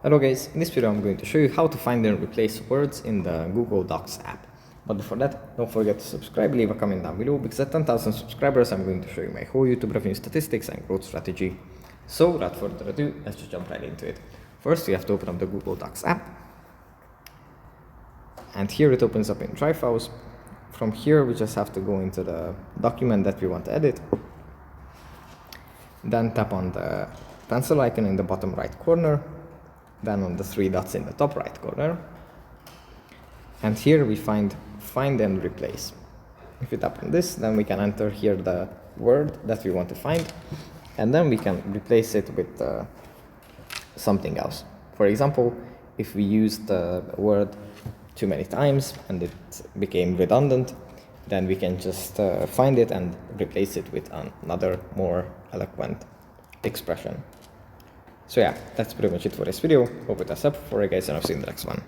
Hello guys, in this video I'm going to show you how to find and replace words in the Google Docs app. But before that, don't forget to subscribe, leave a comment down below, because at 10,000 subscribers I'm going to show you my whole YouTube revenue statistics and growth strategy. So without further ado, let's just jump right into it. First you have to open up the Google Docs app. And here it opens up in Drive files. From here we just have to go into the document that we want to edit. Then tap on the pencil icon in the bottom right corner. Then on the three dots in the top right corner. And here we find and replace. If you tap on this, then we can enter here the word that we want to find, and then we can replace it with something else. For example, if we used the word too many times and it became redundant, then we can just find it and replace it with another more eloquent expression. So yeah, that's pretty much it for this video. Hope it was helpful for you guys, and I'll see you in the next one.